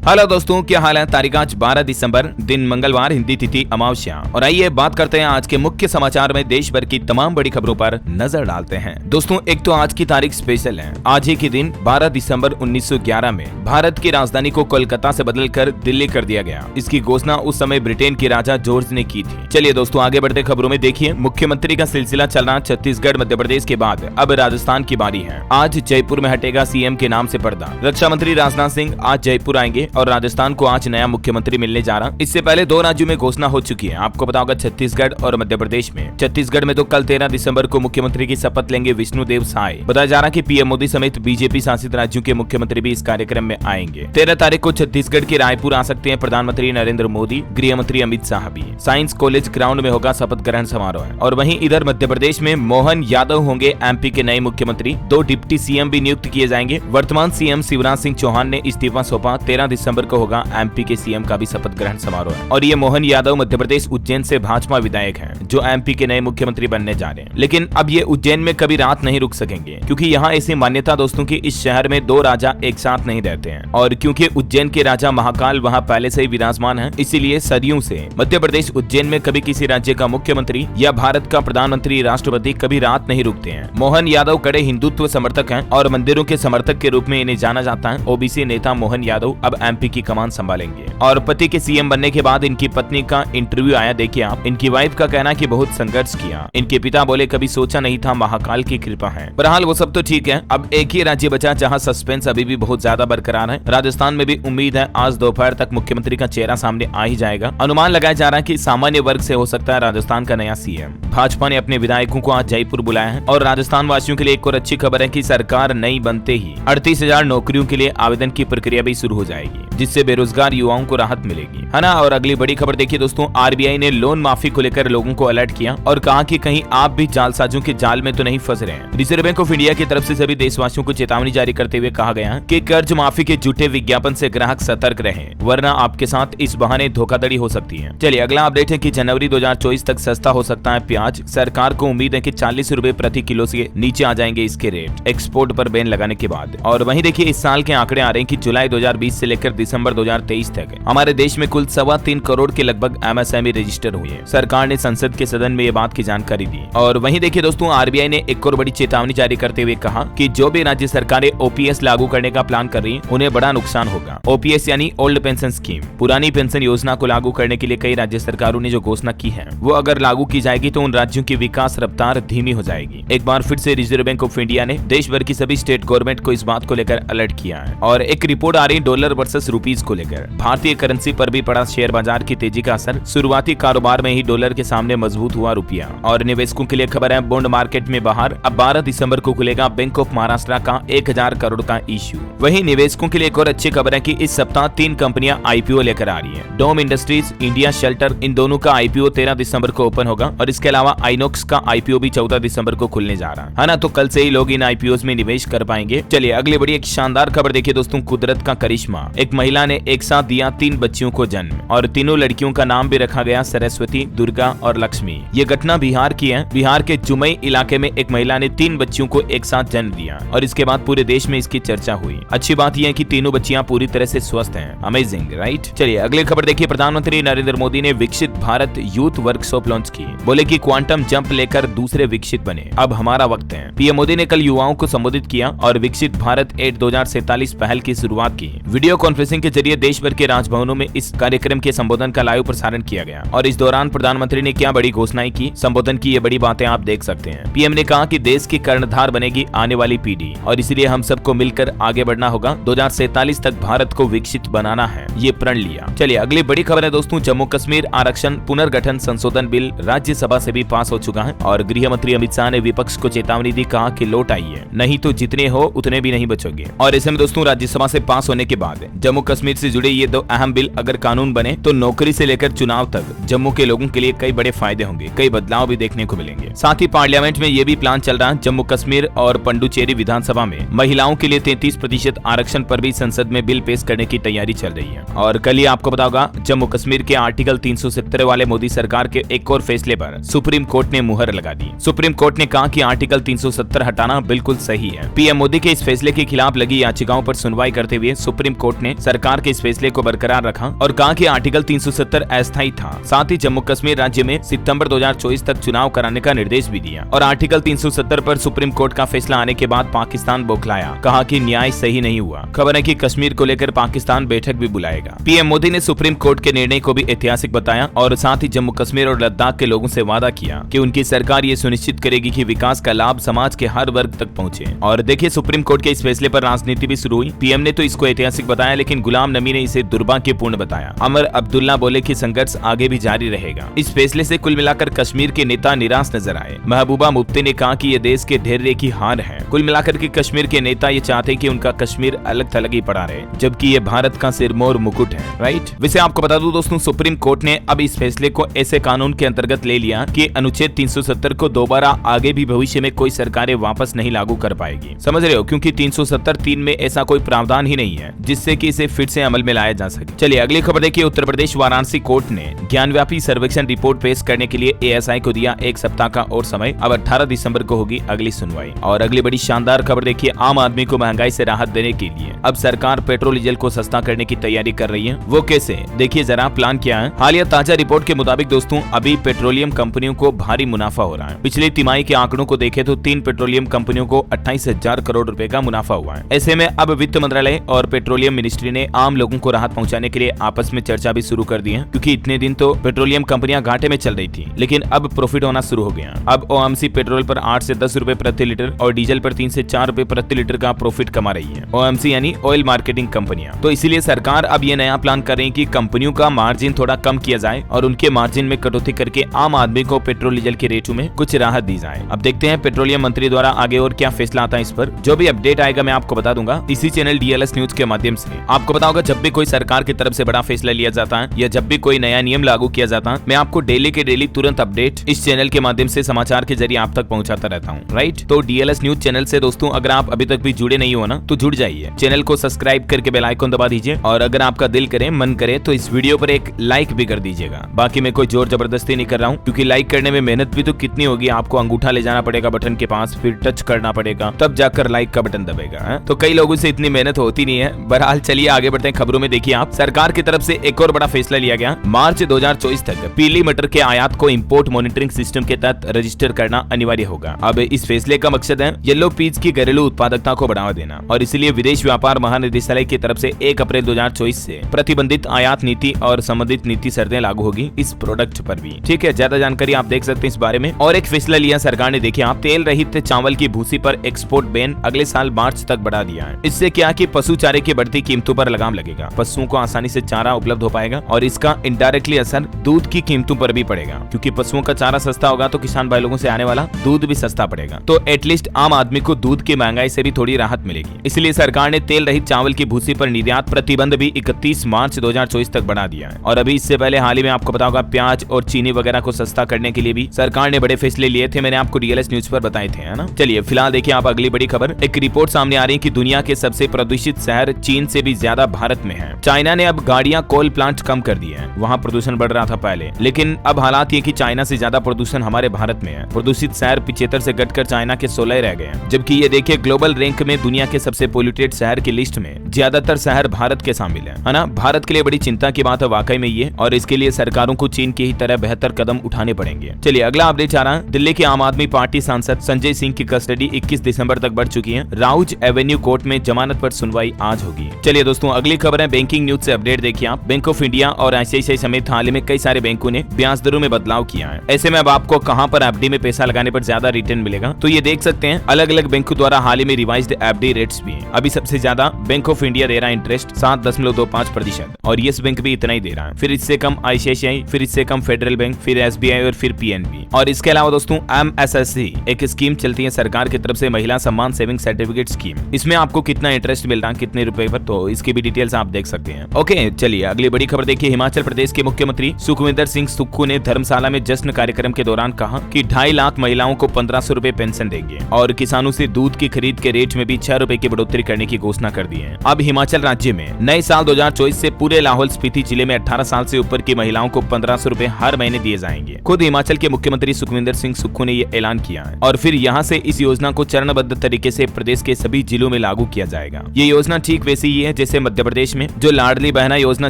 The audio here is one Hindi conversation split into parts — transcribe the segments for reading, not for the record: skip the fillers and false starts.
हेलो दोस्तों, क्या हाल है। तारीख आज 12 दिसंबर, दिन मंगलवार, हिंदी तिथि अमावस्या। और आइए बात करते हैं आज के मुख्य समाचार में देश भर की तमाम बड़ी खबरों पर नजर डालते हैं। दोस्तों, एक तो आज की तारीख स्पेशल है। आज ही के दिन 12 दिसंबर 1911 में भारत की राजधानी को कोलकाता से बदलकर दिल्ली कर दिया गया। इसकी घोषणा उस समय ब्रिटेन के राजा जॉर्ज ने की थी। चलिए दोस्तों, आगे बढ़ते खबरों में देखिए, मुख्यमंत्री का सिलसिला चल रहा। छत्तीसगढ़ मध्य प्रदेश के बाद अब राजस्थान की बारी है। आज जयपुर में हटेगा सीएम के नाम से पर्दा। रक्षा मंत्री राजनाथ सिंह आज जयपुर आएंगे और राजस्थान को आज नया मुख्यमंत्री मिलने जा रहा। इससे पहले दो राज्यों में घोषणा हो चुकी है। आपको पता होगा छत्तीसगढ़ और मध्य प्रदेश में। छत्तीसगढ़ में तो कल 13 दिसंबर को मुख्यमंत्री की शपथ लेंगे विष्णुदेव साय। बताया जा रहा है कि पीएम मोदी समेत बीजेपी शासित राज्यों के मुख्यमंत्री भी इस कार्यक्रम में आएंगे। 13 तारीख को छत्तीसगढ़ के रायपुर आ सकते हैं प्रधानमंत्री नरेंद्र मोदी, गृह मंत्री अमित शाह भी। साइंस कॉलेज ग्राउंड में होगा शपथ ग्रहण समारोह। और वहीं इधर मध्य प्रदेश में मोहन यादव होंगे एमपी के नए मुख्यमंत्री। 2 डिप्टी सीएम भी नियुक्त किए जाएंगे। वर्तमान सीएम शिवराज सिंह चौहान ने इस्तीफा सौंपा। 13 दिसंबर को होगा एमपी के सीएम का भी शपथ ग्रहण समारोह। और ये मोहन यादव मध्य प्रदेश उज्जैन से भाजपा विधायक हैं, जो एमपी के नए मुख्यमंत्री बनने जा रहे हैं। लेकिन अब ये उज्जैन में कभी रात नहीं रुक सकेंगे, क्योंकि यहाँ ऐसी मान्यता दोस्तों की इस शहर में 2 राजा एक साथ नहीं रहते हैं। और क्योंकि उज्जैन के राजा महाकाल वहाँ पहले से ही विराजमान है, इसीलिए सदियों से मध्य प्रदेश उज्जैन में कभी किसी राज्य का मुख्यमंत्री या भारत का प्रधानमंत्री, राष्ट्रपति कभी रात नहीं रुकते हैं। मोहन यादव कड़े हिंदुत्व समर्थक हैं और मंदिरों के समर्थक के रूप में इन्हें जाना जाता है। ओबीसी नेता मोहन यादव अब एमपी की कमान संभालेंगे। और पति के सीएम बनने के बाद इनकी पत्नी का इंटरव्यू आया, देखिए आप। इनकी वाइफ का कहना कि बहुत संघर्ष किया। इनके पिता बोले कभी सोचा नहीं था, महाकाल की कृपा है। बहरहाल वो सब तो ठीक है। अब एक ही राज्य बचा जहां सस्पेंस अभी भी बहुत ज्यादा बरकरार है। राजस्थान में भी उम्मीद है आज दोपहर तक मुख्यमंत्री का चेहरा सामने आ ही जाएगा। अनुमान लगाया जा रहा है कि सामान्य वर्ग से हो सकता है राजस्थान का नया सीएम। भाजपा ने अपने विधायकों को आज जयपुर बुलाया है। और राजस्थान वासियों के लिए एक और अच्छी खबर है कि सरकार नई बनते ही 38,000 नौकरियों के लिए आवेदन की प्रक्रिया भी शुरू हो जाएगी, जिससे बेरोजगार युवाओं को राहत मिलेगी, है ना। और अगली बड़ी खबर देखिए दोस्तों, आरबीआई ने लोन माफी को लेकर लोगों को अलर्ट किया और कहा कि कहीं आप भी जालसाजों के जाल में तो नहीं फंस रहे हैं। रिजर्व बैंक ऑफ इंडिया की तरफ से सभी देशवासियों को चेतावनी जारी करते हुए कहा गया कि कर्ज माफी के झूठे विज्ञापन से ग्राहक सतर्क रहें, वरना आपके साथ इस बहाने धोखाधड़ी हो सकती है। चलिए अगला अपडेट है कि जनवरी 2024 तक सस्ता हो सकता है प्याज। सरकार को उम्मीद है कि 40 रुपए प्रति किलो से नीचे आ जाएंगे इसके रेट, एक्सपोर्ट पर बैन लगाने के बाद। और वहीं देखिए, इस साल के आंकड़े आ रहे हैं कि जुलाई 2020 से लेकर दिसंबर 2023 तक हमारे देश में कुल 3.25 करोड़ के लगभग एमएसएमई रजिस्टर हुए हैं। सरकार ने संसद के सदन में ये बात की जानकारी दी। और वहीं देखिए दोस्तों, आरबीआई ने एक और बड़ी चेतावनी जारी करते हुए कहा कि जो भी राज्य सरकारें ओपीएस लागू करने का प्लान कर रही हैं, उन्हें बड़ा नुकसान होगा। ओपीएस यानी ओल्ड पेंशन स्कीम, पुरानी पेंशन योजना को लागू करने के लिए कई राज्य सरकारों ने जो घोषणा की है, वो अगर लागू की जाएगी तो उन राज्यों की विकास रफ्तार धीमी हो जाएगी। एक बार फिर से रिजर्व बैंक ऑफ इंडिया ने देश भर की सभी स्टेट गवर्नमेंट को इस बात को लेकर अलर्ट किया है। और एक रिपोर्ट आ रही डॉलर वर्सेस रुपीज को लेकर। भारतीय करेंसी पर भी पड़ा शेयर बाजार की तेजी का असर। शुरुआती कारोबार में ही डॉलर के सामने मजबूत हुआ रुपया। और निवेशकों के लिए खबर है, बॉन्ड मार्केट में बाहर। अब 12 दिसंबर को खुलेगा बैंक ऑफ महाराष्ट्र का 1000 करोड़ का इश्यू। वहीं निवेशकों के लिए एक और अच्छी खबर है कि इस सप्ताह 3 कंपनियां आईपीओ लेकर आ रही है। डोम इंडस्ट्रीज, इंडिया शेल्टर, इन दोनों का आईपीओ 13 दिसंबर को ओपन होगा। और इसके अलावा आइनॉक्स का आईपीओ भी 14 दिसंबर को खुलने जा रहा है ना। तो कल से ही लोग इन आईपीओ में निवेश कर पाएंगे। चलिए अगली बड़ी एक शानदार खबर देखिए दोस्तों, कुदरत का करिश्मा। एक महिला ने एक साथ दिया 3 बच्चियों को जन्म और तीनों लड़कियों का नाम भी रखा गया सरस्वती, दुर्गा और लक्ष्मी। ये घटना बिहार की है। बिहार के जुमई इलाके में एक महिला ने 3 बच्चियों को एक साथ जन्म दिया और इसके बाद पूरे देश में इसकी चर्चा हुई। अच्छी बात यह है कि तीनों बच्चियां पूरी तरह से स्वस्थ हैं। Amazing, right. चलिए अगली खबर देखिए, प्रधानमंत्री नरेंद्र मोदी ने विकसित भारत यूथ वर्कशॉप लॉन्च की। बोले कि क्वांटम जंप लेकर दूसरे विकसित बने, अब हमारा वक्त है। पीएम मोदी ने कल युवाओं को संबोधित किया और विकसित भारत 2047 पहल की शुरुआत की। वीडियो कॉन्फ्रेंसिंग के जरिए देश भर के राजभवनों में इस कार्यक्रम के संबोधन का लाइव प्रसारण किया गया। और इस दौरान प्रधानमंत्री ने क्या बड़ी घोषणाएं की, संबोधन की ये बड़ी बातें आप देख सकते हैं। पीएम ने कहा कि देश की कर्णधार बनेगी आने वाली पीढ़ी और इसलिए हम सबको मिलकर आगे बढ़ना होगा। 2047 तक भारत को विकसित बनाना है, ये प्रण लिया। चलिए अगली बड़ी खबर है दोस्तों, जम्मू कश्मीर आरक्षण पुनर्गठन संशोधन बिल राज्यसभा से भी पास हो चुका है। और गृह मंत्री अमित शाह ने विपक्ष को चेतावनी दी, कहा कि लौट आइए, नहीं तो जितने हो उतने भी नहीं बचोगे। और ऐसे में दोस्तों, राज्यसभा से पास होने के बाद जम्मू कश्मीर से जुड़े ये 2 अहम बिल अगर कानून बने तो नौकरी से लेकर चुनाव तक जम्मू के लोगों के लिए कई बड़े फायदे होंगे, कई बदलाव भी देखने को मिलेंगे। साथ ही पार्लियामेंट में ये भी प्लान चल रहा है, जम्मू कश्मीर और पंडुचेरी विधानसभा में महिलाओं के लिए 33% आरक्षण पर भी संसद में बिल पेश करने की तैयारी चल रही है। और कल ही आपको पता होगा, जम्मू कश्मीर के आर्टिकल 370 वाले मोदी सरकार के एक और फैसले पर सुप्रीम कोर्ट ने मुहर लगा दी। सुप्रीम कोर्ट ने कहा कि आर्टिकल 370 हटाना बिल्कुल सही है। पीएम मोदी के इस फैसले के खिलाफ लगी याचिकाओं पर सुनवाई करते हुए सुप्रीम कोर्ट ने ने सरकार के इस फैसले को बरकरार रखा और कहा कि आर्टिकल 370 अस्थायी था। साथ ही जम्मू कश्मीर राज्य में सितंबर 2024 तक चुनाव कराने का निर्देश भी दिया और आर्टिकल 370 पर सुप्रीम कोर्ट का फैसला आने के बाद पाकिस्तान बौखलाया, कहा कि न्याय सही नहीं हुआ। खबर है कि कश्मीर को लेकर पाकिस्तान बैठक भी बुलाएगा। पीएम मोदी ने सुप्रीम कोर्ट के निर्णय को भी ऐतिहासिक बताया और साथ ही जम्मू कश्मीर और लद्दाख के लोगों से वादा किया कि उनकी सरकार ये सुनिश्चित करेगी कि विकास का लाभ समाज के हर वर्ग तक पहुंचे। और देखिए, सुप्रीम कोर्ट के इस फैसले पर राजनीति भी शुरू हुई। पीएम ने तो इसको ऐतिहासिक बताया, लेकिन गुलाम नबी ने इसे दुर्भाग्यपूर्ण बताया। अमर अब्दुल्ला बोले कि संघर्ष आगे भी जारी रहेगा। इस फैसले से कुल मिलाकर कश्मीर के नेता निराश नजर आए। महबूबा मुफ्ती ने कहा कि ये देश के धैर्य की हार है। कुल मिलाकर के कश्मीर के नेता ये चाहते हैं कि उनका कश्मीर अलग थलग ही पड़ा रहे, जबकि ये भारत का सिरमौर मुकुट है। राइट। वैसे आपको बता दूं दोस्तों, सुप्रीम कोर्ट ने अब इस फैसले को ऐसे कानून के अंतर्गत ले लिया कि अनुच्छेद 370 को दोबारा आगे भी भविष्य में कोई सरकारें वापस नहीं लागू कर पाएगी। समझ रहे हो, क्योंकि 370(3) में ऐसा कोई प्रावधान ही नहीं है जिससे कि इसे फिर से अमल में लाया जा सके। चलिए अगली खबर देखिए। उत्तर प्रदेश वाराणसी कोर्ट ने ज्ञानव्यापी सर्वेक्षण रिपोर्ट पेश करने के लिए एएसआई को दिया एक सप्ताह का और समय। अब 18 दिसंबर को होगी अगली सुनवाई। और अगली बड़ी शानदार खबर देखिए, आम आदमी को महंगाई से राहत देने के लिए अब सरकार पेट्रोल डीजल को सस्ता करने की तैयारी कर रही है। वो कैसे, देखिए जरा प्लान क्या है। हालिया ताजा रिपोर्ट के मुताबिक दोस्तों, अभी पेट्रोलियम कंपनियों को भारी मुनाफा हो रहा है। पिछली तिमाही के आंकड़ों को देखें तो 3 पेट्रोलियम कंपनियों को 28,000 करोड़ रुपए का मुनाफा हुआ है। ऐसे में अब वित्त मंत्रालय और पेट्रोलियम मिनिस्ट्री ने आम लोगों को राहत पहुंचाने के लिए आपस में चर्चा भी शुरू कर दी है, क्योंकि इतने दिन तो पेट्रोलियम कंपनियां घाटे में चल रही थी, लेकिन अब प्रॉफिट होना शुरू हो गया। अब ओएमसी पेट्रोल पर 8 से 10 रुपए प्रति लीटर और डीजल पर 3 से 4 रुपए प्रति लीटर का प्रॉफिट कमा रही है ओएमसी यानी ऑयल मार्केटिंग कंपनियां। तो इसीलिए सरकार अब ये नया प्लान कर रही है कि कंपनियों का मार्जिन थोड़ा कम किया जाए और उनके मार्जिन में कटौती करके आम आदमी को पेट्रोल डीजल के रेटों में कुछ राहत दी जाए। अब देखते हैं पेट्रोलियम मंत्री द्वारा आगे और क्या फैसला आता है। इस पर जो भी अपडेट आएगा मैं आपको बता दूंगा इसी चैनल डीएलएस न्यूज के माध्यम से। आपको बताऊंगा जब भी कोई सरकार की तरफ से बड़ा फैसला लिया जाता है या जब भी कोई नया नियम लागू किया जाता है, मैं आपको डेली के डेली तुरंत अपडेट इस चैनल के माध्यम से समाचार के जरिए आप तक पहुंचाता रहता हूं। राइट। तो डीएलएस न्यूज चैनल से दोस्तों अगर आप अभी तक भी जुड़े नहीं हो ना, तो जुड़ जाइए। चैनल को सब्सक्राइब करके बेल आइकन दबा दीजिए और अगर आपका दिल करे, मन करे तो इस वीडियो पर एक लाइक भी कर दीजिएगा। बाकी मैं कोई जोर जबरदस्ती नहीं कर रहा हूँ, क्योंकि लाइक करने में मेहनत भी तो कितनी होगी। आपको अंगूठा ले जाना पड़ेगा बटन के पास, फिर टच करना पड़ेगा, तब जाकर लाइक का बटन दबेगा। तो कई लोगों से इतनी मेहनत होती नहीं है। बहरहाल चलिए आगे बढ़ते हैं खबरों में। देखिए आप, सरकार की तरफ से एक और बड़ा फैसला लिया गया। मार्च 2024 तक पीली मटर के आयात को इंपोर्ट मॉनिटरिंग सिस्टम के तहत रजिस्टर करना अनिवार्य होगा। अब इस फैसले का मकसद है येलो पीच की घरेलू उत्पादकता को बढ़ावा देना और इसलिए विदेश व्यापार महानिदेशालय की तरफ से 1 अप्रैल 2024 से प्रतिबंधित आयात नीति और संबंधित नीति शर्तें लागू होगी इस प्रोडक्ट पर भी। ठीक है, ज्यादा जानकारी आप देख सकते हैं इस बारे में। और एक फैसला लिया सरकार ने, देखिए आप, तेल रहित चावल की भूसी पर एक्सपोर्ट बैन अगले साल मार्च तक बढ़ा दिया है। इससे क्या कि पशु चारे की बढ़ती कीमतों पर लगाम लगेगा, पशुओं को आसानी से चारा उपलब्ध हो पाएगा और इसका इनडायरेक्टली असर दूध की कीमतों पर भी पड़ेगा, क्योंकि पशुओं का चारा सस्ता होगा तो किसान भाई लोगों से आने वाला दूध भी सस्ता पड़ेगा। तो एटलीस्ट आम आदमी को दूध की महंगाई से भी थोड़ी राहत मिलेगी। इसलिए सरकार ने तेल रहित चावल की भूसी पर निर्यात प्रतिबंध भी 31 मार्च 2024 तक बढ़ा दिया है। और अभी इससे पहले हाल ही में आपको बताऊंगा प्याज और चीनी वगैरह को सस्ता करने के लिए भी सरकार ने बड़े फैसले लिए थे। मैंने आपको डीएलएस न्यूज पर बताए थे, है ना। चलिए फिलहाल देखिए आप अगली बड़ी खबर। एक रिपोर्ट सामने आ रही है कि दुनिया के सबसे प्रदूषित शहर चीन से भी ज्यादा भारत में है। चाइना ने अब गाड़ियां, कोल प्लांट कम कर दिए हैं। वहाँ प्रदूषण बढ़ रहा था पहले, लेकिन अब हालात ये कि चाइना से ज्यादा प्रदूषण हमारे भारत में है। प्रदूषित शहर 75 से घटकर चाइना के 16 रह गए हैं, जबकि ये देखिए ग्लोबल रैंक में दुनिया के सबसे पोल्यूटेड शहर की लिस्ट में ज्यादातर शहर भारत के शामिल है ना। भारत के लिए बड़ी चिंता की बात है वाकई में ये, और इसके लिए सरकारों को चीन की ही तरह बेहतर कदम उठाने पड़ेंगे। चलिए अगला अपडेट आ रहा है। दिल्ली के आम आदमी पार्टी सांसद संजय सिंह की कस्टडी 21 दिसंबर तक बढ़ चुकी है। राउज एवेन्यू कोर्ट में जमानत पर सुनवाई आज होगी। चलिए दोस्तों अगली खबर है बैंकिंग न्यूज से अपडेट देखिए आप। बैंक ऑफ इंडिया और आईसीआईसीआई समेत हाल ही में कई सारे बैंकों ने ब्याज दरों में बदलाव किया है। ऐसे में अब आपको कहां पर एफडी में पैसा लगाने पर ज्यादा रिटर्न मिलेगा, तो ये देख सकते हैं अलग अलग बैंकों द्वारा हाल ही में रिवाइज्ड एफडी रेट्स भी हैं। अभी सबसे ज्यादा बैंक ऑफ इंडिया दे रहा है इंटरेस्ट 7.25% और येस बैंक भी इतना ही दे रहा है। फिर इससे कम आईसीआईसीआई, फिर इससे कम फेडरल बैंक, फिर एसबीआई और फिर पीएनबी। और इसके अलावा दोस्तों एमएसएससी एक स्कीम चलती है सरकार की तरफ से, महिला सम्मान सेविंग सर्टिफिकेट स्कीम। इसमें आपको कितना इंटरेस्ट मिल रहा है, कितने रुपए पर, तो इसकी भी डिटेल्स आप देख सकते हैं। ओके चलिए अगली बड़ी खबर देखिए। हिमाचल प्रदेश के मुख्यमंत्री सुखविंदर सिंह सुक्खू ने धर्मशाला में जश्न कार्यक्रम के दौरान कहा कि 2.5 लाख महिलाओं को 1500 रुपए पेंशन देंगे और किसानों से दूध की खरीद के रेट में भी 6 रुपए की बढ़ोतरी करने की घोषणा कर दी है। अब हिमाचल राज्य में नए साल 2024 से पूरे लाहौल स्पीति जिले में 18 साल से ऊपर की महिलाओं को 1500 रुपए हर महीने दिए जाएंगे। खुद हिमाचल के मुख्यमंत्री सुखविंदर सिंह सुक्खू ने ये ऐलान किया है और फिर यहाँ से इस योजना को चरणबद्ध तरीके से प्रदेश के सभी जिलों में लागू किया जाएगा। ये योजना ठीक वैसी ही है जैसे मध्य प्रदेश में जो लाडली बहना योजना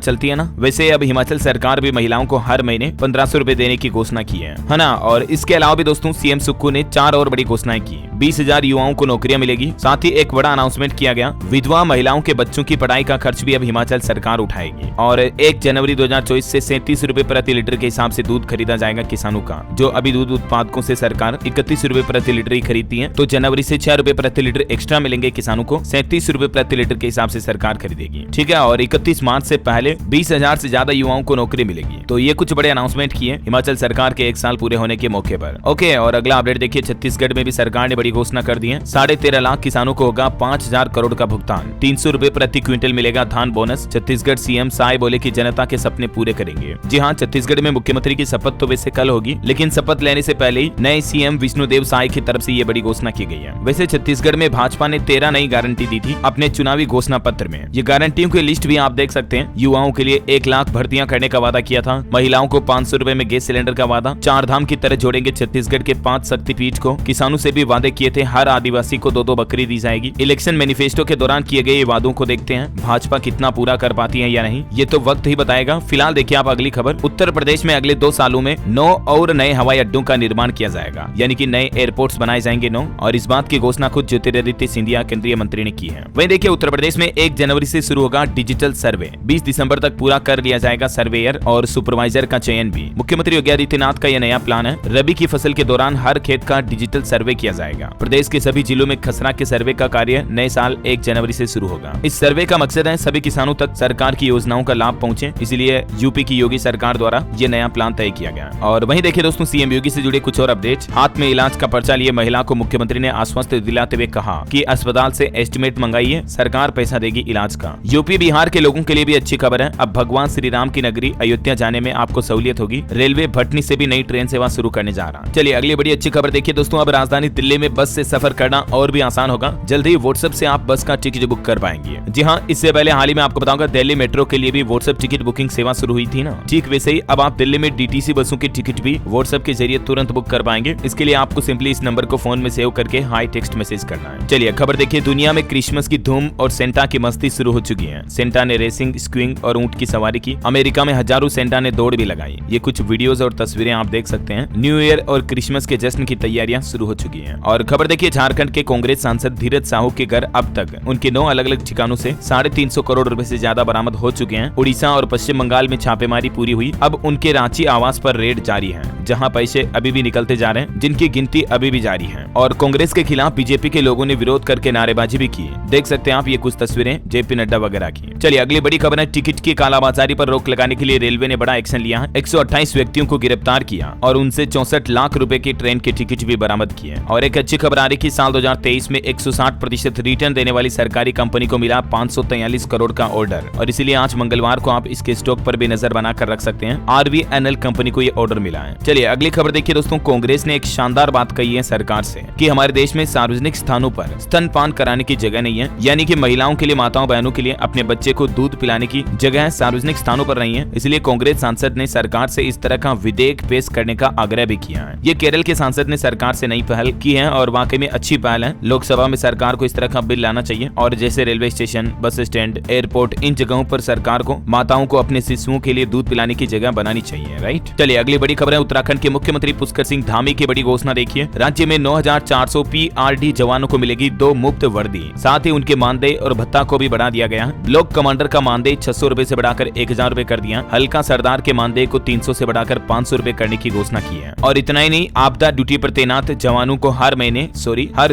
चलती है ना, वैसे अब हिमाचल सरकार भी महिलाओं को हर महीने 1500 रुपए देने की घोषणा की है ना। और इसके अलावा भी दोस्तों सीएम सुक्खू ने 4 और बड़ी घोषणाएं की। 20,000 युवाओं को नौकरियां मिलेगी। साथ ही एक बड़ा अनाउंसमेंट किया गया, विधवा महिलाओं के बच्चों की पढ़ाई का खर्च भी अब हिमाचल सरकार उठाएगी। और 1 जनवरी 2024 से 37 रुपए प्रति लीटर के हिसाब से दूध खरीदा जाएगा किसानों का। जो अभी दूध उत्पादकों से सरकार 31 रुपए प्रति लीटर ही खरीदती है, तो जनवरी से 6 रुपए प्रति लीटर एक्स्ट्रा मिलेंगे किसानों को। 37 रुपए प्रति लीटर के हिसाब से सरकार खरीदेगी, ठीक है। और 31 मार्च से पहले 20,000 से ज्यादा युवाओं को नौकरी मिलेगी। तो ये कुछ बड़े अनाउंसमेंट किए हिमाचल सरकार के 1 साल पूरे होने के मौके पर। ओके, और अगला अपडेट देखिए, छत्तीसगढ़ में भी सरकार ने बड़ी घोषणा कर दी है। 13.5 लाख किसानों को होगा 5,000 करोड़ का भुगतान। 300 रुपए प्रति क्विंटल मिलेगा धान बोनस। छत्तीसगढ़ सीएम साय बोले कि जनता के सपने पूरे करेंगे। जी हाँ, छत्तीसगढ़ में मुख्यमंत्री की शपथ तो वैसे कल होगी, लेकिन शपथ लेने से पहले ही नए सीएम विष्णुदेव साय की तरफ से ये बड़ी घोषणा की गई है। वैसे छत्तीसगढ़ में भाजपा ने 13 नई गारंटी दी थी अपने चुनावी घोषणा पत्र में। ये गारंटियों की लिस्ट भी आप देख सकते हैं। युवाओं के लिए 1 लाख भर्तियां करने का वादा किया था। महिलाओं को 500 रुपए में गैस सिलेंडर का वादा। 4 धाम की तरह जोड़ेंगे छत्तीसगढ़ के 5 शक्तिपीठ को। किसानों से भी वादे किए थे, हर आदिवासी को 2-2 बकरी दी जाएगी। इलेक्शन मैनिफेस्टो के दौरान किए गए वादों को देखते हैं, भाजपा कितना पूरा कर पाती है या नहीं, ये तो वक्त ही बताएगा। फिलहाल देखिए आप अगली खबर। उत्तर प्रदेश में अगले 2 सालों में 9 और नए हवाई अड्डों का निर्माण किया जाएगा, यानी कि नए एयरपोर्ट्स बनाए जाएंगे 9। और इस बात की घोषणा खुद ज्योतिरादित्य सिंधिया केंद्रीय मंत्री ने की है। वहीं देखिए उत्तर प्रदेश में 1 जनवरी से शुरू होगा डिजिटल सर्वे। 20 दिसंबर तक पूरा कर लिया जाएगा सर्वेयर और सुपरवाइजर का चयन भी। मुख्यमंत्री योगी आदित्यनाथ का यह नया प्लान है। रबी की फसल के दौरान हर खेत का डिजिटल सर्वे किया जाएगा। प्रदेश के सभी जिलों में खसरा के सर्वे का कार्य नए साल 1 जनवरी से शुरू होगा। इस सर्वे का मकसद है सभी किसानों तक सरकार की योजनाओं का लाभ पहुंचे, इसलिए यूपी की योगी सरकार द्वारा ये नया प्लान तय किया गया। और वहीं देखिए दोस्तों, सीएम योगी से जुड़े कुछ और अपडेट। हाथ में इलाज का पर्चा लिए महिला को मुख्यमंत्री ने आश्वस्त दिलाते हुए कहा कि अस्पताल से एस्टिमेट मंगाइए, सरकार पैसा देगी इलाज का। यूपी बिहार के लोगों के लिए भी अच्छी खबर है। अब भगवान श्री राम की नगरी अयोध्या जाने में आपको सहूलियत होगी। रेलवे भटनी से भी नई ट्रेन सेवा शुरू करने जा रहा है। चलिए अगली बड़ी अच्छी खबर देखिए दोस्तों, अब राजधानी दिल्ली में बस से सफर करना और भी आसान होगा। जल्द ही व्हाट्सएप से आप बस का टिकट बुक कर पाएंगे। जी हाँ, इससे पहले हाल ही में आपको बताऊंगा दिल्ली मेट्रो के लिए भी व्हाट्सएप टिकट बुकिंग सेवा शुरू हुई थी ना, ठीक वैसे ही अब आप दिल्ली में डीटीसी बसों की टिकट भी व्हाट्सएप के जरिए तुरंत बुक कर पाएंगे। इसके लिए आपको सिंपली इस नंबर को फोन में सेव करके हाई टेक्स्ट मैसेज करना है। चलिए खबर देखिए, दुनिया में क्रिसमस की धूम और सेंटा की मस्ती शुरू हो चुकी है। सेंटा ने रेसिंग, स्कीइंग और ऊंट की सवारी की। अमेरिका में हजारों सेंटा ने दौड़ भी लगाई। ये कुछ वीडियोस और तस्वीरें आप देख सकते हैं। न्यू ईयर और क्रिसमस के जश्न की तैयारियां शुरू हो चुकी हैं। और खबर देखिए, झारखंड के कांग्रेस सांसद धीरज साहू के घर अब तक उनके 9 अलग अलग ठिकानों से 350 करोड़ रुपए से ज्यादा बरामद हो चुके हैं। उड़ीसा और पश्चिम बंगाल में छापेमारी पूरी हुई। अब उनके रांची आवास पर रेड जारी है, जहां पैसे अभी भी निकलते जा रहे हैं, जिनकी गिनती अभी भी जारी है। और कांग्रेस के खिलाफ बीजेपी के लोगों ने विरोध करके नारेबाजी भी की। देख सकते हैं आप ये कुछ तस्वीरें जेपी नड्डा वगैरह की। चलिए अगली बड़ी खबर है, टिकट की कालाबाजारी पर रोक लगाने के लिए रेलवे ने बड़ा एक्शन लिया है। 128 व्यक्तियों को गिरफ्तार किया और उनसे 64 लाख रुपए की ट्रेन के टिकट भी बरामद किए। और एक अच्छी खबर आ रही कि साल 2023 में 160% रिटर्न देने वाली सरकारी कंपनी को मिला 543 करोड़ का ऑर्डर। और इसीलिए आज मंगलवार को आप इसके स्टॉक पर भी नजर बनाकर रख सकते हैं। RVNL कंपनी को ये ऑर्डर मिला है। चलिए अगली खबर देखिए दोस्तों, कांग्रेस ने एक शानदार बात कही है सरकार से कि हमारे देश में सार्वजनिक स्थानों पर स्तनपान कराने की जगह नहीं है, यानी कि महिलाओं के लिए, माताओं बहनों के लिए अपने बच्चे को दूध पिलाने की जगह सार्वजनिक स्थानों पर नहीं है। इसलिए कांग्रेस सांसद ने सरकार से इस तरह का विधेयक पेश करने का आग्रह भी किया है। ये केरल के सांसद ने सरकार से नई पहल की है और वाकई में अच्छी पहल है। लोकसभा में सरकार को इस तरह का बिल लाना चाहिए। और जैसे railway station, bus stand, airport, इन जगहों पर सरकार को माताओं को अपने शिशुओं के लिए दूध पिलाने की जगह बनानी चाहिए, राइट। चलिए अगली बड़ी खबर है, उत्तराखंड के मुख्यमंत्री पुष्कर सिंह धामी की बड़ी घोषणा देखिए। राज्य में 9400 PRD जवानों को मिलेगी 2 मुफ्त वर्दी। साथ ही उनके मानदेय और भत्ता को भी बढ़ा दिया गया। ब्लॉक कमांडर का मानदेय 600 रुपए से बढ़ाकर 1000 रुपए कर दिया। हल्का सरदार के मानदेय को 300 से बढ़ाकर 500 रुपए करने की घोषणा की है। और इतना ही नहीं, आपदा ड्यूटी पर तैनात जवानों को हर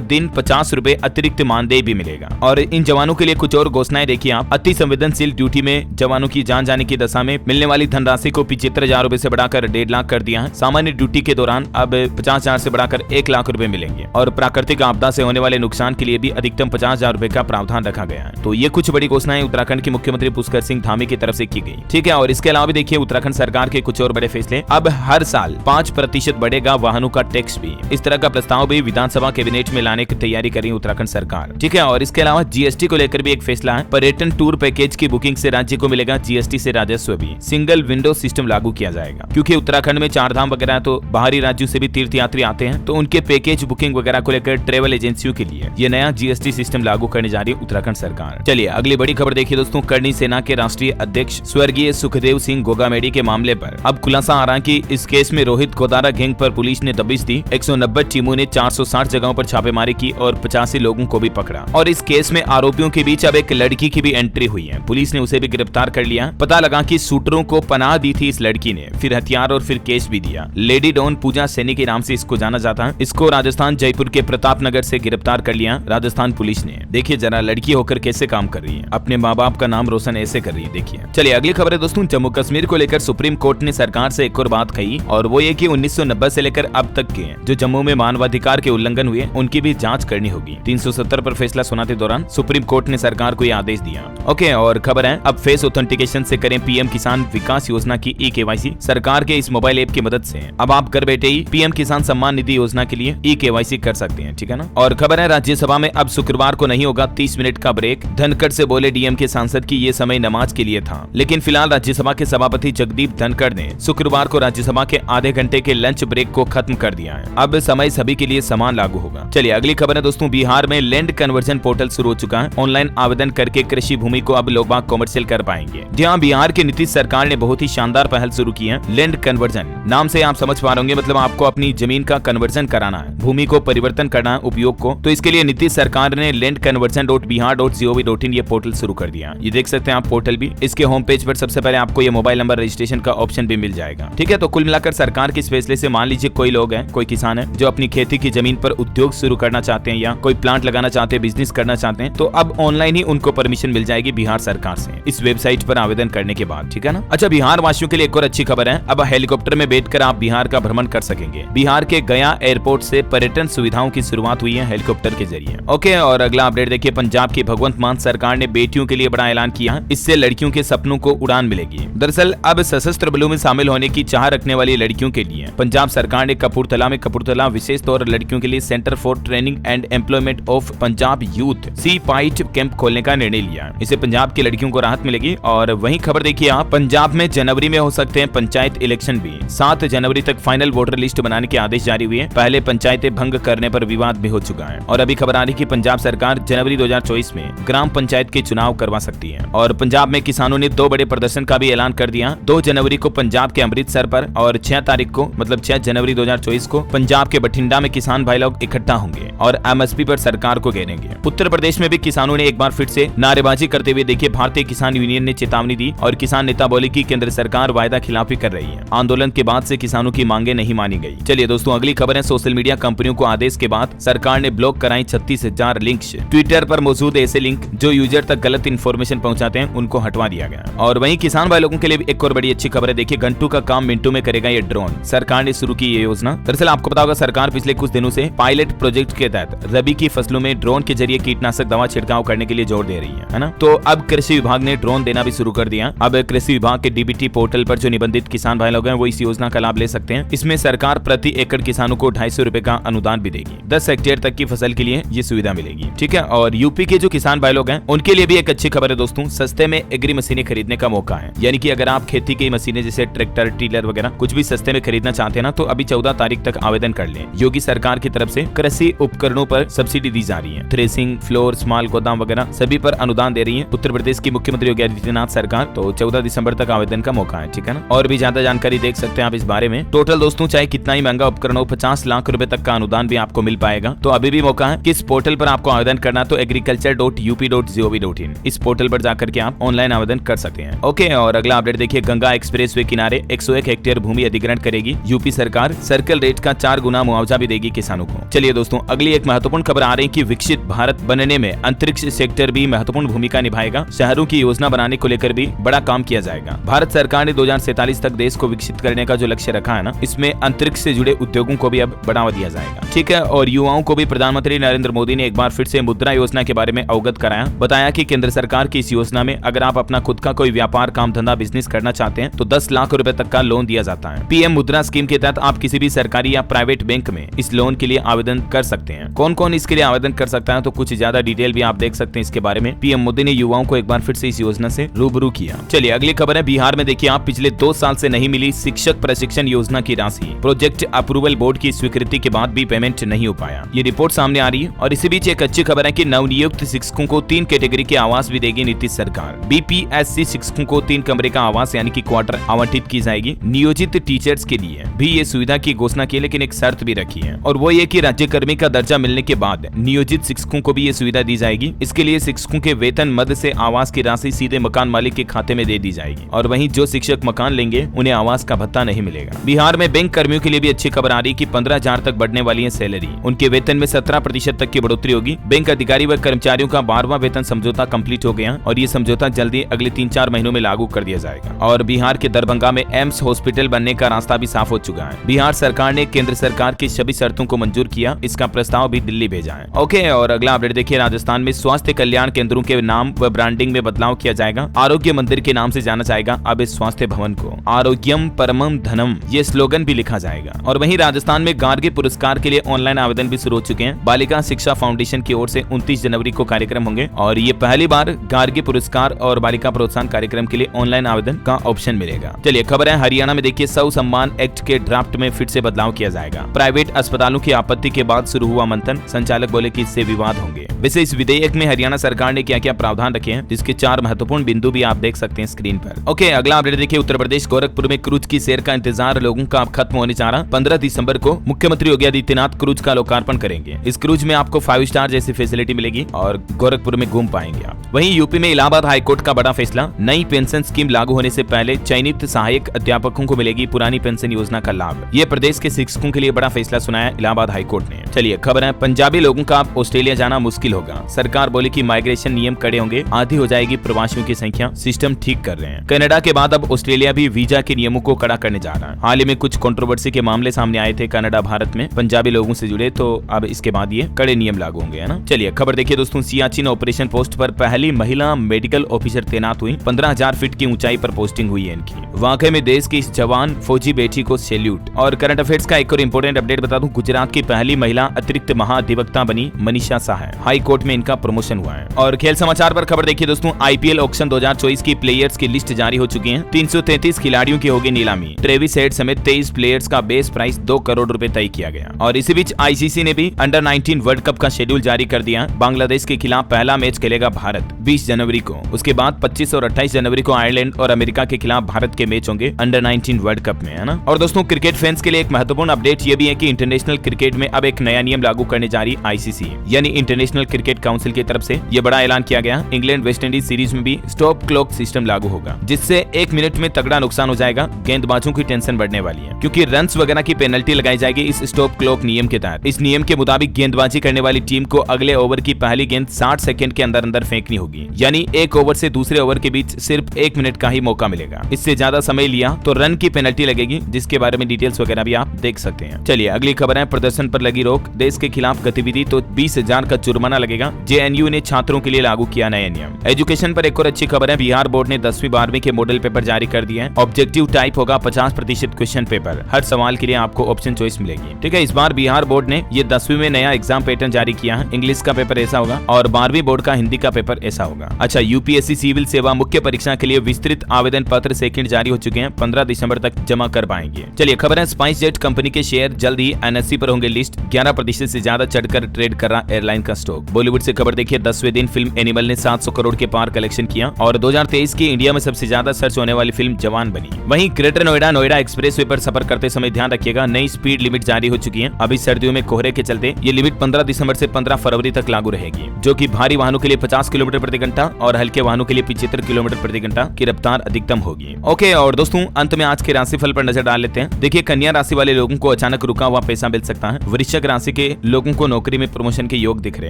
दिन 50 रुपए अतिरिक्त मानदेय भी मिलेगा। और इन जवानों के लिए कुछ और घोषणाएं देखिए आप। अति संवेदनशील ड्यूटी में जवानों की जान जाने की दशा में मिलने वाली धनराशि को 75,000 रुपए से बढ़ाकर 1.5 लाख कर दिया है। सामान्य ड्यूटी के दौरान अब 50,000 से बढ़ाकर 1 लाख रुपए मिलेंगे। और प्राकृतिक आपदा से होने वाले नुकसान के लिए भी अधिकतम 50,000 रुपए का प्रावधान रखा गया है। तो ये कुछ बड़ी घोषणाएं उत्तराखंड के मुख्यमंत्री पुष्कर सिंह धामी की तरफ से की गई, ठीक है। और इसके अलावा भी देखिए उत्तराखंड सरकार के कुछ और बड़े फैसले। अब हर साल 5% बढ़ेगा वाहनों का टैक्स भी। इस तरह का प्रस्ताव भी विधानसभा कैबिनेट में लाने की तैयारी कर रही उत्तराखंड सरकार, ठीक है। और इसके अलावा जीएसटी को लेकर भी एक फैसला है। पर्यटन टूर पैकेज की बुकिंग से राज्य को मिलेगा जीएसटी से राजस्व भी। सिंगल विंडो सिस्टम लागू किया जाएगा, क्योंकि उत्तराखंड में 4 धाम वगैरह तो बाहरी राज्यों से भी तीर्थयात्री आते हैं, तो उनके पैकेज बुकिंग वगैरह को लेकर ट्रेवल एजेंसियों के लिए ये नया जीएसटी सिस्टम लागू करने जा रही है उत्तराखंड सरकार। चलिए अगली बड़ी खबर देखिए दोस्तों, करनी सेना के राष्ट्रीय अध्यक्ष स्वर्गीय सुखदेव सिंह गोगामेडी के मामले पर अब खुलासा आ रहा है कि इस केस में रोहित गोदारा गैंग पर पुलिस ने दबिश दी। 190 टीमों ने 460 जगहों पर छापेमारी की और 85 लोगों को भी पकड़ा। और इस केस में आरोपियों के बीच अब एक लड़की की भी एंट्री हुई है। पुलिस ने उसे भी गिरफ्तार कर लिया। पता लगा कि शूटरों को पनाह दी थी इस लड़की ने, फिर हथियार और फिर केस भी दिया। लेडी डॉन पूजा सैनी के नाम से इसको जाना जाता है। इसको राजस्थान जयपुर के प्रतापनगर से गिरफ्तार कर लिया राजस्थान पुलिस ने। देखिए जरा लड़की होकर कैसे काम कर रही है, अपने माँ बाप का नाम रोशन ऐसे कर रही है। देखिए चलिए अगली खबर है दोस्तों, जम्मू कश्मीर को लेकर सुप्रीम कोर्ट ने सरकार से एक और बात कही, और वो ये कि 1990 से लेकर अब तक के जो जम्मू में मानवाधिकार के उल्लंघन हुए उनकी भी जांच करनी होगी। 370 पर फैसला सुनाते दौरान सुप्रीम कोर्ट ने सरकार को यह आदेश दिया। ओके, और खबर है अब फेस ऑथेंटिकेशन से करें पीएम किसान विकास योजना की ई-केवाईसी। सरकार के इस मोबाइल ऐप की मदद से अब आप घर बैठे ही पीएम किसान सम्मान निधि योजना के लिए ई-केवाईसी कर सकते हैं, ठीक है ना। और खबर है राज्यसभा में अब शुक्रवार को नहीं होगा 30 मिनट का ब्रेक। धनखड़ से बोले डीएम के सांसद की ये समय नमाज के लिए था, लेकिन फिलहाल राज्यसभा के सभापति जगदीप धनखड़ ने शुक्रवार को राज्यसभा के आधे घंटे के लंच ब्रेक को खत्म कर दिया है। अब समय सभी के लिए समान लागू होगा। चलिए अगली खबर है दोस्तों, बिहार में लैंड कन्वर्जन पोर्टल शुरू हो चुका है। ऑनलाइन आवेदन करके कृषि भूमि को अब लोग बाग कमर्शियल कर पाएंगे। जहां बिहार की नीतीश सरकार ने बहुत ही शानदार पहल शुरू की है। लैंड कन्वर्जन नाम से आप समझ पा रहे होंगे, मतलब आपको अपनी जमीन का कन्वर्जन कराना है, भूमि को परिवर्तन करना है उपयोग को। तो इसके लिए नीतीश सरकार ने landconversion.bihar.gov.in ये पोर्टल शुरू कर दिया। ये देख सकते हैं आप पोर्टल भी। इसके होम पेज पर सबसे पहले आपको ये मोबाइल नंबर रजिस्ट्रेशन का ऑप्शन भी मिल जाएगा, ठीक है। तो कुल मिलाकर सरकार के इस फैसले से मान लीजिए कोई लोग हैं, कोई किसान है जो अपनी खेती की जमीन पर उद्योग शुरू करना चाहते हैं या कोई प्लांट लगाना चाहते हैं, बिजनेस करना चाहते हैं, तो अब ऑनलाइन ही उनको परमिशन मिल जाएगी बिहार सरकार से इस वेबसाइट पर आवेदन करने के बाद, ठीक है ना। अच्छा, बिहार वासियों के लिए एक और अच्छी खबर है, अब हेलीकॉप्टर में बैठकर आप बिहार का भ्रमण कर सकेंगे। बिहार के गया एयरपोर्ट से पर्यटन सुविधाओं की शुरुआत हुई है हेलीकॉप्टर के जरिए। ओके, और अगला अपडेट देखिए, पंजाब की भगवंत मान सरकार ने बेटियों के लिए बड़ा ऐलान किया है। इससे लड़कियों के सपनों को उड़ान मिलेगी। दरअसल अब सशस्त्र बलों में शामिल होने की चाह रखने वाली लड़कियों के लिए पंजाब सरकार ने कपूरथला विशेष तौर लड़कियों के लिए centre for training and employment of Punjab youth C PYTE camp खोलने का निर्णय लिया। इससे पंजाब की लड़कियों को राहत मिलेगी। और वहीं खबर देखिए आप, पंजाब में जनवरी में हो सकते हैं पंचायत इलेक्शन भी। 7 जनवरी तक फाइनल वोटर लिस्ट बनाने के आदेश जारी हुए। पहले पंचायतें भंग करने पर विवाद भी हो चुका है। और अभी खबर आ रही कि पंजाब सरकार जनवरी 2024 में ग्राम पंचायत के चुनाव करवा सकती है। और पंजाब में किसानों ने 2 बड़े प्रदर्शन का भी ऐलान कर दिया। 2 जनवरी को पंजाब के अमृतसर पर और 6 तारीख को मतलब 6 जनवरी 2024 को पंजाब के बठिंडा में किसान भाई लोग इकट्ठा होंगे और एमएसपी पर सरकार को घेरेंगे। उत्तर प्रदेश में भी किसानों ने एक बार फिर से नारेबाजी करते हुए देखिए भारतीय किसान यूनियन ने चेतावनी दी और किसान नेता बोले कि केंद्र सरकार वायदा खिलाफी कर रही है। आंदोलन के बाद से किसानों की मांगे नहीं मानी गई। चलिए दोस्तों अगली खबर है, सोशल मीडिया कंपनियों को आदेश के बाद सरकार ने ब्लॉक कराई 36,000 लिंक्स। ट्विटर पर मौजूद ऐसे लिंक जो यूजर तक गलत इन्फॉर्मेशन पहुंचाते हैं उनको हटवा दिया गया। और वहीं किसान भाई लोगों के लिए भी एक और बड़ी अच्छी खबर है, देखिए घंटों का काम मिनटों में करेगा ये ड्रोन। सरकार ने शुरू की ये योजना। दरअसल आपको पता होगा सरकार पिछले कुछ दिनों से पायलट प्रोजेक्ट के तहत रबी की फसलों में ड्रोन के जरिए कीटनाशक दवा छिड़काव करने के लिए जोर दे रही है ना। तो अब कृषि विभाग ने ड्रोन देना भी शुरू कर दिया। अब कृषि विभाग के डीबीटी पोर्टल पर जो निबंधित किसान भाई लोग हैं वो इस योजना का लाभ ले सकते हैं। इसमें सरकार प्रति एकड़ किसानों को 250 रुपए का अनुदान भी देगी। 10 हेक्टेयर तक की फसल के लिए ये सुविधा मिलेगी, ठीक है। और यूपी के जो किसान भाई लोग हैं उनके लिए भी एक अच्छी खबर है दोस्तों, सस्ते में एग्री मशीनें खरीदने का मौका है। यानी कि अगर आप खेती की मशीनें जैसे ट्रैक्टर, टीलर वगैरह कुछ भी सस्ते में खरीदना चाहते हैं ना, तो अभी 14 तारीख तक आवेदन कर लें। योगी सरकार की तरफ से कृषि उपकरणों पर सब्सिडी दी जा रही है। थ्रेसिंग, फ्लोर, स्मॉल गोदाम वगैरह सभी पर अनुदान दे रही है उत्तर प्रदेश की मुख्यमंत्री योगी आदित्यनाथ सरकार। तो 14 दिसंबर तक आवेदन का मौका है, ठीक है ना। और भी ज्यादा जानकारी देख सकते हैं आप इस बारे में। टोटल दोस्तों चाहे कितना ही महंगा उपकरण हो, 50 लाख रुपए तक का अनुदान भी आपको मिल पाएगा। तो अभी भी मौका है कि इस पोर्टल पर आपको आवेदन करना, तो agriculture.up.gov.in इस पोर्टल पर जाकर के आप ऑनलाइन आवेदन कर सकते हैं। ओके, और अगला अपडेट देखिए, गंगा एक्सप्रेसवे किनारे 101 हेक्टेयर भूमि अधिग्रहण करेगी यूपी सरकार। सर्कल रेट का 4 गुना मुआवजा भी देगी किसानों को। चलिए दोस्तों अगली एक महत्वपूर्ण खबर आ रही है कि विकसित भारत बनने में अंतरिक्ष सेक्टर भी महत्वपूर्ण भूमिका निभाएगा। शहरों की योजना बनाने को लेकर भी बड़ा काम किया जाएगा। भारत सरकार ने 2047 तक देश को विकसित करने का जो लक्ष्य रखा है ना, इसमें अंतरिक्ष से जुड़े उद्योगों को भी अब बढ़ावा दिया जाएगा, ठीक है। और युवाओं को भी प्रधानमंत्री नरेंद्र मोदी ने एक बार फिर से मुद्रा योजना के बारे में अवगत कराया। बताया कि केंद्र सरकार की इस योजना में अगर आप अपना खुद का कोई व्यापार, काम धंधा, बिजनेस करना चाहते हैं तो 10 लाख रुपए तक का लोन दिया जाता है। पीएम मुद्रा स्कीम के तहत आप किसी भी सरकारी या प्राइवेट बैंक में इस लोन के लिए आवेदन कर सकते हैं। कौन कौन इसके लिए आवेदन कर सकता है, तो कुछ ज्यादा डिटेल भी आप देख सकते हैं इसके बारे में। पीएम मोदी ने युवाओं को एक बार फिर से इस योजना से रूबरू किया। चलिए अगली खबर है, बिहार में देखिए आप, पिछले 2 साल से नहीं मिली शिक्षक प्रशिक्षण योजना की राशि। प्रोजेक्ट अप्रूवल बोर्ड की स्वीकृति के बाद भी पेमेंट नहीं हो पाया, ये रिपोर्ट सामने आ रही है। और इसी बीच एक अच्छी खबर है कि नवनियुक्त शिक्षकों को 3 कैटेगरी के आवास भी देगी नीतीश सरकार। बीपीएससी शिक्षकों को 3 कमरे का आवास यानी कि क्वार्टर आवंटित की जाएगी। नियोजित टीचर्स के लिए भी ये सुविधा की घोषणा की, लेकिन एक शर्त भी रखी है, और वो ये कि राज्यकर्मी का दर्जा मिलने के बाद नियोजित शिक्षकों को भी ये सुविधा दी जाएगी। इसके लिए शिक्षकों के वेतन मद से आवास की राशि सीधे मकान मालिक के खाते में दे दी जाएगी, और वहीं जो शिक्षक मकान लेंगे उन्हें आवास का भत्ता नहीं मिलेगा। बिहार में बैंक कर्मियों के लिए भी अच्छी खबर आ रही है कि 15,000 तक बढ़ने वाली है सैलरी। उनके वेतन में 17% तक की बढ़ोतरी होगी। बैंक अधिकारी व कर्मचारियों का 12वां वेतन समझौता कंप्लीट हो गया, और ये समझौता जल्दी अगले 3-4 महीनों में लागू कर दिया जाएगा। और बिहार के दरभंगा में एम्स हॉस्पिटल बनने का रास्ता भी साफ हो चुका है। बिहार सरकार ने केंद्र सरकार की सभी शर्तों को मंजूर किया, इसका प्रस्ताव भी दिल्ली भेजा है। ओके, और अगला अपडेट देखिए, राजस्थान में स्वास्थ्य कल्याण केंद्रों के नाम व ब्रांडिंग में बदलाव किया जाएगा। आरोग्य मंदिर के नाम से जाना जाएगा अब इस स्वास्थ्य भवन को। आरोग्यम परमम धनम ये स्लोगन भी लिखा जाएगा। और वहीं राजस्थान में गार्गी पुरस्कार के लिए ऑनलाइन आवेदन भी शुरू हो चुके हैं। बालिका शिक्षा फाउंडेशन की ओर से 29 जनवरी को कार्यक्रम होंगे, और ये पहली बार गार्गी पुरस्कार और बालिका प्रोत्साहन कार्यक्रम के लिए ऑनलाइन आवेदन का ऑप्शन मिलेगा। चलिए खबर है हरियाणा में देखिए, सौ सम्मान एक्ट के ड्राफ्ट में फिर से बदलाव किया जाएगा। प्राइवेट अस्पतालों की आपत्ति के बाद शुरू हुआ मंथन, संचालक बोले कि इससे विवाद होंगे। वैसे इस विधेयक में हरियाणा सरकार ने क्या क्या प्रावधान रखे हैं, जिसके 4 महत्वपूर्ण बिंदु भी आप देख सकते हैं स्क्रीन पर। ओके, अगला अपडेट देखिए, उत्तर प्रदेश गोरखपुर में क्रूज की सैर का इंतजार लोगों का अब खत्म होने जा रहा। 15 दिसंबर को मुख्यमंत्री योगी आदित्यनाथ क्रूज का लोकार्पण करेंगे। इस क्रूज में आपको 5 स्टार जैसी फैसिलिटी मिलेगी और गोरखपुर में घूम पाएंगे आप। वहीं यूपी में इलाहाबाद हाईकोर्ट का बड़ा फैसला, नई पेंशन स्कीम लागू होने से पहले चयनित सहायक अध्यापकों को मिलेगी पुरानी पेंशन योजना का लाभ। ये प्रदेश के शिक्षकों के लिए बड़ा फैसला सुनाया इलाहाबाद हाईकोर्ट ने। चलिए खबर है, पंजाबी लोगों का अब ऑस्ट्रेलिया जाना मुश्किल होगा। सरकार बोली कि माइग्रेशन नियम कड़े होंगे, आधी हो जाएगी प्रवासियों की संख्या, सिस्टम ठीक कर रहे हैं। कनाडा के बाद अब ऑस्ट्रेलिया भी वीजा के नियमों को कड़ा करने जा रहा है। हाल ही में कुछ कंट्रोवर्सी के मामले सामने आए थे कनाडा भारत में पंजाबी लोगों से जुड़े, तो अब इसके बाद ये कड़े नियम लागू होंगे, है ना। चलिए खबर देखिए दोस्तों, सियाचिन ऑपरेशन पोस्ट पर पहली महिला मेडिकल ऑफिसर तैनात हुई। 15,000 फीट की ऊंचाई पर पोस्टिंग हुई है इनकी। वाकई में देश की इस जवान फौजी बेटी को सैल्यूट। और करंट अफेयर्स का एक और इंपोर्टेंट अपडेट बता दूं, गुजरात की पहली महिला अतिरिक्त महाधिवक्ता बनी मनीषा शाह है। हाई कोर्ट में इनका प्रमोशन हुआ है। और खेल समाचार पर खबर देखिए दोस्तों, आईपीएल ऑक्शन 2024 की प्लेयर्स की लिस्ट जारी हो चुकी है। 333 खिलाड़ियों की होगी नीलामी। ट्रेविस हेड समेत 23 प्लेयर्स का बेस प्राइस 2 करोड़ रुपए तय किया गया। और इसी बीच आईसीसी ने भी अंडर 19 वर्ल्ड कप का शेड्यूल जारी कर दिया। बांग्लादेश के खिलाफ पहला मैच खेलेगा भारत 20 जनवरी को। उसके बाद 25 और 28 जनवरी को आयरलैंड और अमेरिका के खिलाफ भारत के मैच होंगे अंडर 19 वर्ल्ड कप में, है ना। और दोस्तों क्रिकेट फैंस के लिए एक महत्वपूर्ण अपडेट ये भी है कि इंटरनेशनल क्रिकेट में अब एक नया नियम लागू करने जा रही आईसीसी यानी इंटरनेशनल क्रिकेट काउंसिल की तरफ से ये बड़ा ऐलान किया गया। इंग्लैंड वेस्ट इंडीज सीरीज में भी स्टॉप क्लॉक सिस्टम लागू होगा, जिससे 1 मिनट में तगड़ा नुकसान हो जाएगा। गेंदबाजों की टेंशन बढ़ने वाली है, क्योंकि रन्स वगैरह की पेनल्टी लगाई जाएगी इस स्टॉप क्लॉक नियम के तहत। इस नियम के मुताबिक गेंदबाजी करने वाली टीम को अगले ओवर की पहली गेंद 60 सेकंड के अंदर अंदर फेंकनी होगी, यानी एक ओवर से दूसरे ओवर के बीच सिर्फ 1 मिनट का ही मौका मिलेगा। इससे ज्यादा समय लिया तो रन की पेनल्टी लगेगी, जिसके बारे में डिटेल्स वगैरह भी आप देख सकते हैं। चलिए अगली खबर है, प्रदर्शन पर लगी रोक, देश के खिलाफ गतिविधि तो 20,000 का जुर्माना लगेगा। जेएनयू ने छात्रों के लिए लागू किया नया नियम। एजुकेशन पर एक और अच्छी खबर है, बिहार बोर्ड ने 10वीं 12वीं के मॉडल पेपर जारी कर दिए हैं। ऑब्जेक्टिव टाइप होगा 50% क्वेश्चन पेपर, हर सवाल के लिए आपको ऑप्शन चॉइस मिलेगी। ठीक है, इस बार बिहार बोर्ड ने ये 10वीं में नया एग्जाम पैटर्न जारी किया है। इंग्लिश का पेपर ऐसा होगा और 12वीं बोर्ड का हिंदी का पेपर ऐसा होगा। अच्छा, यूपीएससी सिविल सेवा मुख्य परीक्षा के लिए विस्तृत आवेदन पत्र सेकंड जारी हो चुके हैं, 15 दिसंबर तक जमा कर पाएंगे। चलिए खबर है, स्पाइस जेट कंपनी के शेयर जल्द ही एनएससी पर होंगे लिस्ट। 11% से ज्यादा चढ़कर ट्रेड कर रहा एयरलाइन का स्टॉक। बॉलीवुड से खबर देखिए, 10वें दिन फिल्म एनिमल ने 700 करोड़ के पार कलेक्शन किया और 2023 की इंडिया में सबसे ज्यादा सर्च होने वाली फिल्म जवान बनी। वहीं ग्रेटर नोएडा एक्सप्रेसवे पर सफर करते समय ध्यान रखिएगा, नई स्पीड लिमिट जारी हो चुकी है। अभी सर्दियों में कोहरे के चलते ये लिमिट 15 दिसंबर से 15 फरवरी तक लागू रहेगी, जो कि भारी वाहनों के लिए 50 किलोमीटर प्रति घंटा और हल्के वाहनों के लिए 75 किलोमीटर प्रति घंटा की रफ्तार अधिकतम होगी। ओके, और दोस्तों अंत में आज के राशिफल पर नजर डाल लेते हैं। देखिए, कन्या राशि वाले लोगों को अचानक रुका हुआ पैसा मिल सकता है। वृश्चिक राशि के लोगों को नौकरी में प्रमोशन के योग दिख रहे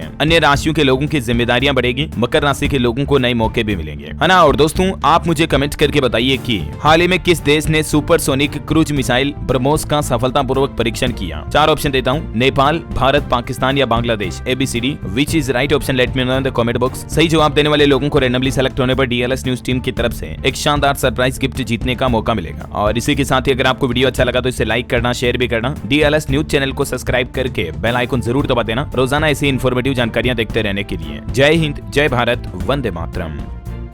हैं। अन्य राशियों के लोगों की जिम्मेदारियां बढ़ेगी। मकर राशि के लोगों को नए मौके भी मिलेंगे, है ना। और दोस्तों आप मुझे कमेंट करके बताइए कि हाल ही में किस देश ने सुपरसोनिक क्रूज मिसाइल ब्रह्मोस का सफलतापूर्वक परीक्षण किया। 4 ऑप्शन देता हूँ, नेपाल, भारत, पाकिस्तान या Bangladesh. ABCD which is right option, let me know in the comment box. सही जवाब देने वाले लोगों को रैंडमली सेलेक्ट होने पर DLS न्यूज टीम की तरफ से एक शानदार सरप्राइज गिफ्ट जीतने का मौका मिलेगा। और इसी के साथ ही अगर आपको वीडियो अच्छा लगा तो इसे लाइक करना, शेयर भी करना। DLS न्यूज चैनल को सब्सक्राइब करके बेल आइकन जरूर दबा देना, रोजाना ऐसी इन्फॉर्मेटिव जानकारियां देखते रहने के लिए। जय हिंद, जय भारत, वंदे मातरम।